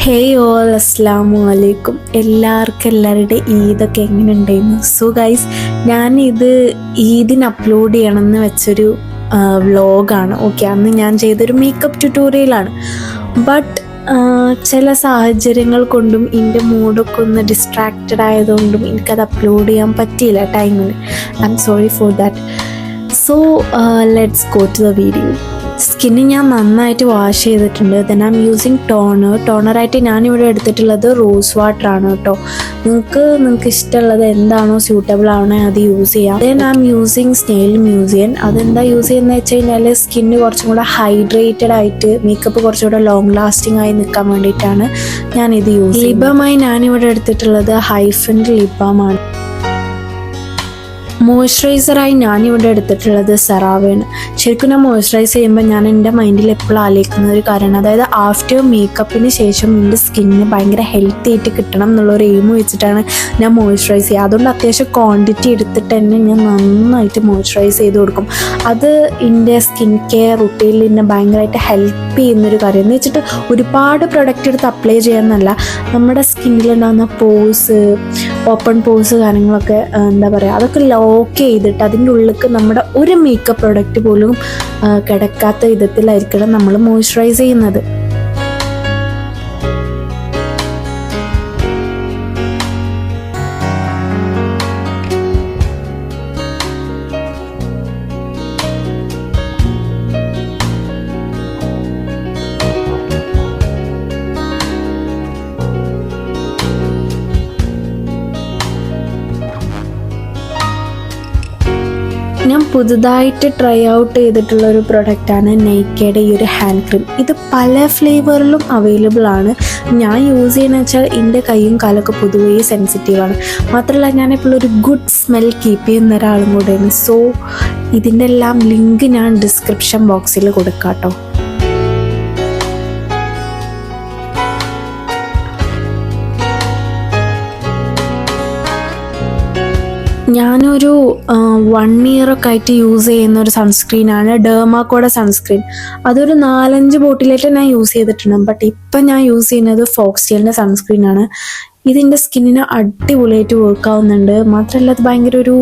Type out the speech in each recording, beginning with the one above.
Hey all അസ്സലാമു അലൈക്കും. എല്ലാവരുടെ ഈദൊക്കെ എങ്ങനെ ഉണ്ടായിരുന്നു? സോ ഗൈസ്, ഞാനിത് ഈദിന് അപ്ലോഡ് ചെയ്യണമെന്ന് വെച്ചൊരു വ്ലോഗാണ്. ഓക്കെ, അന്ന് ഞാൻ ചെയ്തൊരു മേക്കപ്പ് ട്യൂട്ടോറിയലാണ്. ബട്ട് ചില സാഹചര്യങ്ങൾ കൊണ്ടും എൻ്റെ മൂഡൊക്കെ ഒന്ന് ഡിസ്ട്രാക്റ്റഡ് ആയതുകൊണ്ടും എനിക്കത് അപ്ലോഡ് ചെയ്യാൻ പറ്റിയില്ല ടൈമിന്. I am sorry for that. So let's go to the video. സ്കിന്ന് ഞാൻ നന്നായിട്ട് വാഷ് ചെയ്തിട്ടുണ്ട്. ദെൻ ഐ എം യൂസിങ് ടോണറായിട്ട് ഞാനിവിടെ എടുത്തിട്ടുള്ളത് റോസ് വാട്ടറാണ് കേട്ടോ. നിങ്ങൾക്ക് ഇഷ്ടമുള്ളത് എന്താണോ സ്യൂട്ടബിൾ ആവണേ അത് യൂസ് ചെയ്യാം. Then I am using snail museum. അതെന്താ യൂസ് ചെയ്യുന്നത് വെച്ച് കഴിഞ്ഞാൽ സ്കിന്ന് കുറച്ചും കൂടെ ഹൈഡ്രേറ്റഡ് ആയിട്ട് മേക്കപ്പ് കുറച്ചും കൂടെ ലോങ് ലാസ്റ്റിംഗ് ആയി നിൽക്കാൻ വേണ്ടിയിട്ടാണ് ഞാനിത് യൂസ് ചെയ്യുന്നത്. ലിബമായി ഞാനിവിടെ എടുത്തിട്ടുള്ളത് ഹൈഫിൻ്റെ ലിബാമാണ്. മോയ്സ്ചറൈസറായി ഞാനിവിടെ എടുത്തിട്ടുള്ളത് സെറാവയാണ്. ശരിക്കും ഞാൻ മോയ്സ്ചറൈസ് ചെയ്യുമ്പോൾ ഞാൻ എൻ്റെ മൈൻഡിൽ എപ്പോഴും ആലോചിക്കുന്ന ഒരു കാര്യമാണ്, അതായത് ആഫ്റ്റർ മേക്കപ്പിന് ശേഷം എൻ്റെ സ്കിന്നിന് ഭയങ്കര ഹെൽത്തി ആയിട്ട് കിട്ടണം എന്നുള്ളൊരു എയിം വെച്ചിട്ടാണ് ഞാൻ മോയ്സ്ചറൈസ് ചെയ്യുക. അതുകൊണ്ട് അത്യാവശ്യം ക്വാണ്ടിറ്റി എടുത്തിട്ട് തന്നെ ഞാൻ നന്നായിട്ട് മോയ്സ്ചറൈസ് ചെയ്ത് കൊടുക്കും. അത് എൻ്റെ സ്കിൻ കെയർ റുട്ടീനിൽ എന്നെ ഭയങ്കരമായിട്ട് ഹെൽപ്പ് ചെയ്യുന്നൊരു കാര്യം എന്ന് വെച്ചിട്ട് ഒരുപാട് പ്രൊഡക്റ്റ് എടുത്ത് അപ്ലൈ ചെയ്യാമെന്നല്ല, നമ്മുടെ സ്കിന്നിലുണ്ടാകുന്ന പോസ്, ഓപ്പൺ പോസ് കാര്യങ്ങളൊക്കെ എന്താ പറയുക, അതൊക്കെ ലോക്ക് ചെയ്തിട്ട് അതിൻ്റെ ഉള്ളിലേക്ക് നമ്മുടെ ഒരു മേക്കപ്പ് പ്രൊഡക്റ്റ് പോലും കിടക്കാത്ത വിധത്തിലായിരിക്കണം നമ്മൾ മോയ്സ്ചറൈസ് ചെയ്യുന്നത്. ഞാൻ പുതുതായിട്ട് ട്രൈ ഔട്ട് ചെയ്തിട്ടുള്ള ഒരു പ്രൊഡക്റ്റാണ് നൈക്കയുടെ ഈ ഒരു ഹാൻഡ് ക്രീം. ഇത് പല ഫ്ലേവറിലും അവൈലബിൾ ആണ്. ഞാൻ യൂസ് ചെയ്യുന്നത് വെച്ചാൽ എൻ്റെ കൈയും കാലൊക്കെ പൊതുവേ സെൻസിറ്റീവാണ്. മാത്രമല്ല ഞാനിപ്പോൾ ഒരു ഗുഡ് സ്മെൽ കീപ്പ് ചെയ്യുന്ന ഒരാളും കൂടെയാണ്. സോ ഇതിൻ്റെ എല്ലാം ലിങ്ക് ഞാൻ ഡിസ്ക്രിപ്ഷൻ ബോക്സിൽ കൊടുക്കാം കേട്ടോ. ഞാനൊരു 1 ഇയറൊക്കെ ആയിട്ട് യൂസ് ചെയ്യുന്ന ഒരു സൺസ്ക്രീനാണ് ഡെർമാക്കോയുടെ സൺസ്ക്രീൻ. അതൊരു 4-5 ബോട്ടിലായിട്ട് ഞാൻ യൂസ് ചെയ്തിട്ടുണ്ട്. ബട്ട് ഇപ്പം ഞാൻ യൂസ് ചെയ്യുന്നത് ഫോക്സിലിൻ്റെ സൺസ്ക്രീനാണ്. ഇതിൻ്റെ സ്കിന്നിന് അടിപൊളിയായിട്ട് വർക്ക് ആവുന്നുണ്ട്. മാത്രമല്ല അത് ഭയങ്കര ഒരു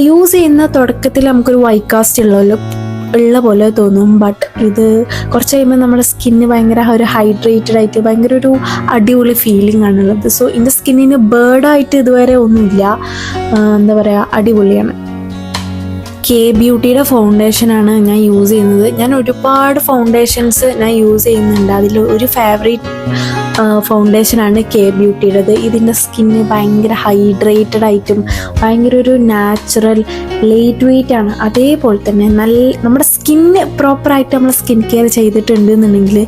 യൂസ് ചെയ്യുന്ന തുടക്കത്തിൽ നമുക്കൊരു വൈറ്റ് കാസ്റ്റ് ഉള്ള പോലെ തോന്നും. ബട്ട് ഇത് കുറച്ച് കഴിയുമ്പോൾ നമ്മുടെ സ്കിന്ന് ഭയങ്കര ഒരു ഹൈഡ്രേറ്റഡ് ആയിട്ട് ഭയങ്കര ഒരു അടിപൊളി ഫീലിംഗ് ആണുള്ളത്. സോ എൻ്റെ സ്കിന്നിന് ബേർഡായിട്ട് ഇതുവരെ ഒന്നുമില്ല, എന്താ പറയുക, അടിപൊളിയാണ്. കെ ബ്യൂട്ടിയുടെ ഫൗണ്ടേഷനാണ് ഞാൻ യൂസ് ചെയ്യുന്നത്. ഞാൻ ഒരുപാട് ഫൗണ്ടേഷൻസ് ഞാൻ യൂസ് ചെയ്യുന്നുണ്ട്. അതിൽ ഒരു ഫേവറേറ്റ് ഫൗണ്ടേഷനാണ് കെ ബ്യൂട്ടിയുടേത്. ഇതിൻ്റെ സ്കിന്ന് ഭയങ്കര ഹൈഡ്രേറ്റഡ് ആയിട്ടും ഭയങ്കര ഒരു നാച്ചുറൽ ലൈറ്റ് വെയ്റ്റ് ആണ്. അതേപോലെ തന്നെ നമ്മുടെ സ്കിന്ന് പ്രോപ്പറായിട്ട് നമ്മൾ സ്കിൻ കെയർ ചെയ്തിട്ടുണ്ട് എന്നുണ്ടെങ്കിൽ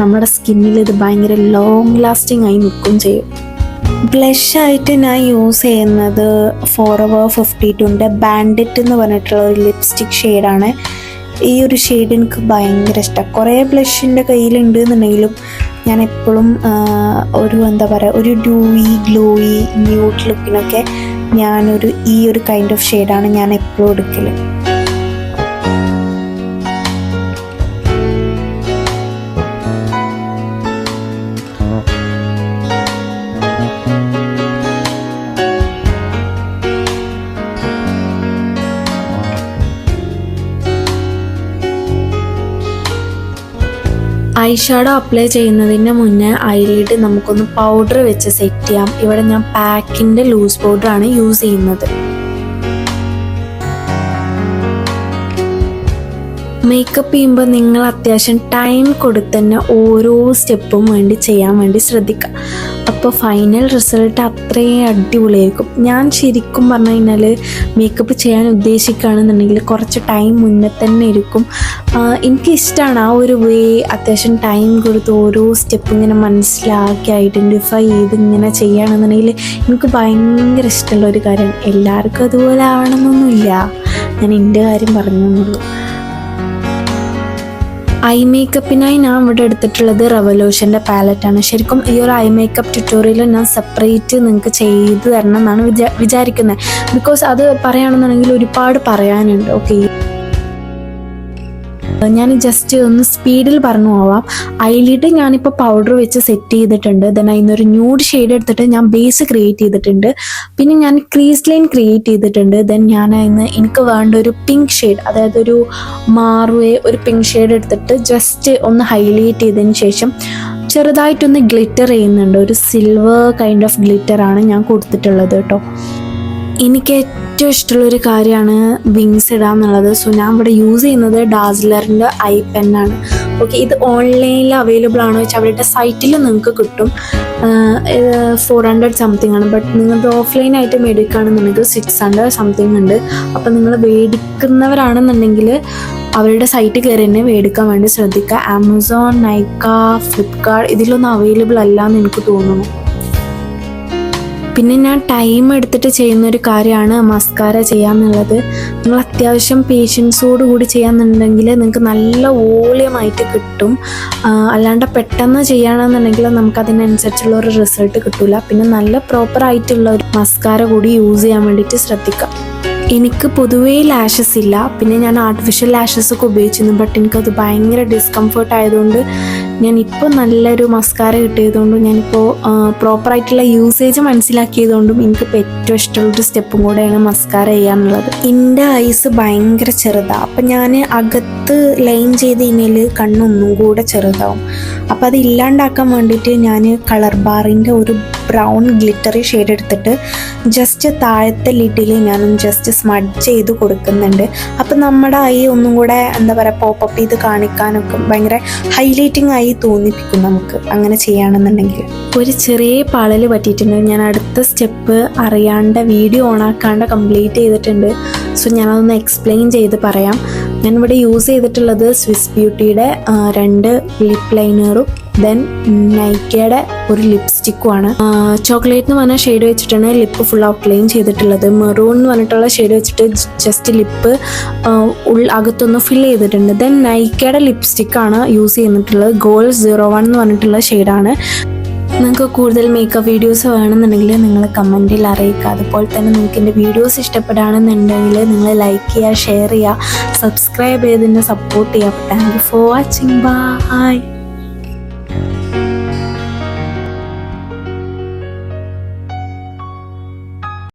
നമ്മുടെ സ്കിന്നിൽ ഇത് ഭയങ്കര ലോങ് ലാസ്റ്റിംഗ് ആയി നിൽക്കുകയും ചെയ്യും. ബ്ലഷായിട്ട് ഞാൻ യൂസ് ചെയ്യുന്നത് ഫോറെവർ 52ൻ്റെ ബാൻഡിറ്റ് എന്ന് പറഞ്ഞിട്ടുള്ള ഒരു ലിപ്സ്റ്റിക് ഷെയ്ഡാണ്. ഈ ഒരു ഷെയ്ഡ് എനിക്ക് ഭയങ്കര ഇഷ്ടമാണ്. കുറേ ബ്ലഷിൻ്റെ കയ്യിലുണ്ട് എന്നുണ്ടെങ്കിലും ഞാൻ എപ്പോഴും ഒരു എന്താ പറയുക, ഒരു ഡൂയി ഗ്ലോയി ന്യൂഡ് ലുക്കിനൊക്കെ ഈ ഒരു കൈൻഡ് ഓഫ് ഷെയ്ഡാണ് ഞാൻ എപ്പോഴും എടുക്കൽ. ഐ ഷാഡോ അപ്ലൈ ചെയ്യുന്നതിന് മുന്നേ ഐലിഡ് നമുക്കൊന്ന് പൗഡർ വെച്ച് സെറ്റ് ചെയ്യാം. ഇവിടെ ഞാൻ പാക്കിൻ്റെ ലൂസ് പൗഡറാണ് യൂസ് ചെയ്യുന്നത്. മേക്കപ്പ് ചെയ്യുമ്പോൾ നിങ്ങൾ അത്യാവശ്യം ടൈം കൊടുത്ത് തന്നെ ഓരോ സ്റ്റെപ്പും ചെയ്യാൻ വേണ്ടി ശ്രദ്ധിക്കുക. അപ്പോൾ ഫൈനൽ റിസൾട്ട് അത്രയും അടിപൊളിയായിരിക്കും. ഞാൻ ശരിക്കും പറഞ്ഞു കഴിഞ്ഞാൽ മേക്കപ്പ് ചെയ്യാൻ ഉദ്ദേശിക്കുകയാണെന്നുണ്ടെങ്കിൽ കുറച്ച് ടൈം മുന്നേ തന്നെ ഇരിക്കും. എനിക്കിഷ്ടമാണ് ആ ഒരു വേ, അത്യാവശ്യം ടൈം കൊടുത്ത് ഓരോ സ്റ്റെപ്പ് ഇങ്ങനെ മനസ്സിലാക്കി ഐഡൻറ്റിഫൈ ചെയ്ത് ഇങ്ങനെ ചെയ്യുകയാണെന്നുണ്ടെങ്കിൽ എനിക്ക് ഭയങ്കര ഇഷ്ടമുള്ള ഒരു കാര്യമാണ്. എല്ലാവർക്കും അതുപോലെ ആവണമെന്നൊന്നുമില്ല, ഞാൻ എൻ്റെ കാര്യം പറഞ്ഞെന്നുള്ളൂ. ഐ മേക്കപ്പിനായി ഞാൻ ഇവിടെ എടുത്തിട്ടുള്ളത് റെവല്യൂഷൻ്റെ പാലറ്റാണ്. ശരിക്കും ഈ ഒരു ഐ മേക്കപ്പ് ട്യൂട്ടോറിയൽ ഞാൻ സെപ്പറേറ്റ് നിങ്ങൾക്ക് ചെയ്ത് തരണം എന്നാണ് വിചാരിക്കുന്നത്. ബിക്കോസ് അത് പറയുകയാണെന്നുണ്ടെങ്കിൽ ഒരുപാട് പറയാനുണ്ട്. ഓക്കെ, ഞാൻ ജസ്റ്റ് ഒന്ന് സ്പീഡിൽ പറഞ്ഞു പോവാം. ഐലിഡ് ഞാനിപ്പോൾ പൗഡർ വെച്ച് സെറ്റ് ചെയ്തിട്ടുണ്ട്. ദെൻ അതിനൊരു ന്യൂഡ് ഷെയ്ഡ് എടുത്തിട്ട് ഞാൻ ബേസ് ക്രിയേറ്റ് ചെയ്തിട്ടുണ്ട്. പിന്നെ ഞാൻ ക്രീസ് ലൈൻ ക്രിയേറ്റ് ചെയ്തിട്ടുണ്ട്. ദെൻ ഞാൻ അതിന് എനിക്ക് വേണ്ട ഒരു പിങ്ക് ഷെയ്ഡ്, അതായത് ഒരു മാറുവേ ഒരു പിങ്ക് ഷെയ്ഡ് എടുത്തിട്ട് ജസ്റ്റ് ഒന്ന് ഹൈലൈറ്റ് ചെയ്തതിന് ശേഷം ചെറുതായിട്ടൊന്ന് ഗ്ലിറ്റർ ചെയ്യുന്നുണ്ട്. ഒരു സിൽവർ കൈൻഡ് ഓഫ് ഗ്ലിറ്ററാണ് ഞാൻ കൊടുത്തിട്ടുള്ളത് കേട്ടോ. എനിക്ക് ഏറ്റവും ഇഷ്ടമുള്ളൊരു കാര്യമാണ് വിങ്സ് ഇടുക എന്നുള്ളത്. സോ ഞാൻ ഇവിടെ യൂസ് ചെയ്യുന്നത് ഡാസ്ലറിൻ്റെ ഐ പെന്നാണ്. ഓക്കെ, ഇത് ഓൺലൈനിൽ അവൈലബിൾ ആണോ വെച്ചാൽ അവരുടെ സൈറ്റിൽ നിങ്ങൾക്ക് കിട്ടും. 400 സംതിങ് ആണ്. ബട്ട് നിങ്ങൾക്ക് ഓഫ്ലൈനായിട്ട് മേടിക്കുകയാണെന്നുണ്ടെങ്കിൽ 600 സംതിങ് ഉണ്ട്. അപ്പം നിങ്ങൾ മേടിക്കുന്നവരാണെന്നുണ്ടെങ്കിൽ അവരുടെ സൈറ്റ് കയറി തന്നെ മേടിക്കാൻ വേണ്ടി ശ്രദ്ധിക്കുക. ആമസോൺ, നൈക്ക, ഫ്ലിപ്കാർട്ട് ഇതിലൊന്നും അവൈലബിൾ അല്ല എന്ന് എനിക്ക് തോന്നുന്നു. പിന്നെ ഞാൻ ടൈം എടുത്തിട്ട് ചെയ്യുന്നൊരു കാര്യമാണ് മസ്കാര ചെയ്യാന്നുള്ളത്. നിങ്ങൾ അത്യാവശ്യം പേഷ്യൻസോട് കൂടി ചെയ്യാന്നുണ്ടെങ്കിൽ നിങ്ങൾക്ക് നല്ല വോളിയമായിട്ട് കിട്ടും. അല്ലാണ്ട് പെട്ടെന്ന് ചെയ്യുകയാണെന്നുണ്ടെങ്കിൽ നമുക്ക് അതിനനുസരിച്ചുള്ള ഒരു റിസൾട്ട് കിട്ടില്ല. പിന്നെ നല്ല പ്രോപ്പറായിട്ടുള്ള ഒരു മസ്കാര കൂടി യൂസ് ചെയ്യാൻ വേണ്ടിയിട്ട് ശ്രദ്ധിക്കാം. എനിക്ക് പൊതുവേ ലാഷസ് ഇല്ല. പിന്നെ ഞാൻ ആർട്ടിഫിഷ്യൽ ലാഷസ് ഒക്കെ ഉപയോഗിച്ചിരുന്നു. ബട്ട് എനിക്കത് ഭയങ്കര ഡിസ്കംഫേർട്ട് ആയതുകൊണ്ട് ഞാനിപ്പോൾ നല്ലൊരു മസ്കാര കിട്ടിയതുകൊണ്ടും ഞാനിപ്പോൾ പ്രോപ്പറായിട്ടുള്ള യൂസേജ് മനസ്സിലാക്കിയതുകൊണ്ടും എനിക്കിപ്പോൾ ഏറ്റവും ഇഷ്ടമുള്ളൊരു സ്റ്റെപ്പും കൂടെയാണ് മസ്കാര ചെയ്യാന്നുള്ളത്. എൻ്റെ ഐസ് ഭയങ്കര ചെറുതാണ്. അപ്പം ഞാൻ അകത്ത് ലൈൻ ചെയ്ത് കഴിഞ്ഞാൽ കണ്ണൊന്നും കൂടെ ചെറുതാവും. അപ്പോൾ അത് ഇല്ലാണ്ടാക്കാൻ വേണ്ടിയിട്ട് ഞാൻ കളർ ബാറിൻ്റെ ഒരു ബ്രൗൺ ഗ്ലിറ്ററി ഷെയ്ഡ് എടുത്തിട്ട് ജസ്റ്റ് താഴത്തെ ലിഡിൽ ഞാനൊന്ന് ജസ്റ്റ് സ്മഡ്ജ് ചെയ്ത് കൊടുക്കുന്നുണ്ട്. അപ്പം നമ്മുടെ ഐ ഒന്നും കൂടെ എന്താ പറയുക പോപ്പപ്പ് ചെയ്ത് കാണിക്കാനൊക്കെ ഭയങ്കര ഹൈലൈറ്റിംഗ് ആയി തോന്നിപ്പിക്കും നമുക്ക് അങ്ങനെ ചെയ്യുകയാണെന്നുണ്ടെങ്കിൽ. ഒരു ചെറിയ പാളൽ പറ്റിയിട്ടുണ്ട്. ഞാൻ അടുത്ത സ്റ്റെപ്പ് അറിയാണ്ട് വീഡിയോ ഓണാക്കാണ്ട് കംപ്ലീറ്റ് ചെയ്തിട്ടുണ്ട്. സോ ഞാനതൊന്ന് എക്സ്പ്ലെയിൻ ചെയ്ത് പറയാം. ഞാനിവിടെ യൂസ് ചെയ്തിട്ടുള്ളത് സ്വിസ് ബ്യൂട്ടിയുടെ 2 ലിപ്പ് ലൈനറും ദെൻ നൈക്കയുടെ ഒരു ലിപ്സ്റ്റിക്കുമാണ്. ചോക്ലേറ്റ് എന്ന് പറഞ്ഞ ഷെയ്ഡ് വെച്ചിട്ടാണ് ലിപ്പ് ഫുൾ ഔട്ട്ലൈൻ ചെയ്തിട്ടുള്ളത്. മെറൂൺ എന്ന് പറഞ്ഞിട്ടുള്ള ഷെയ്ഡ് വെച്ചിട്ട് ജസ്റ്റ് ലിപ്പ് അകത്തൊന്ന് ഫിൽ ചെയ്തിട്ടുണ്ട്. ദെൻ നൈക്കയുടെ ലിപ്സ്റ്റിക്കാണ് യൂസ് ചെയ്തിട്ടുള്ളത്. ഗോൾഡ് 01 എന്ന് പറഞ്ഞിട്ടുള്ള ഷെയ്ഡാണ്. നിങ്ങൾക്ക് കൂടുതൽ മേക്കപ്പ് വീഡിയോസ് വേണമെന്നുണ്ടെങ്കിൽ നിങ്ങൾ കമൻറ്റിൽ അറിയിക്കുക. അതുപോലെ തന്നെ നിങ്ങൾക്ക് എൻ്റെ വീഡിയോസ് ഇഷ്ടപ്പെടുകയാണെന്നുണ്ടെങ്കിൽ നിങ്ങൾ ലൈക്ക് ചെയ്യുക, ഷെയർ ചെയ്യുക, സബ്സ്ക്രൈബ് ചെയ്ത് എന്നെ സപ്പോർട്ട് ചെയ്യുക. Thank you for watching. By.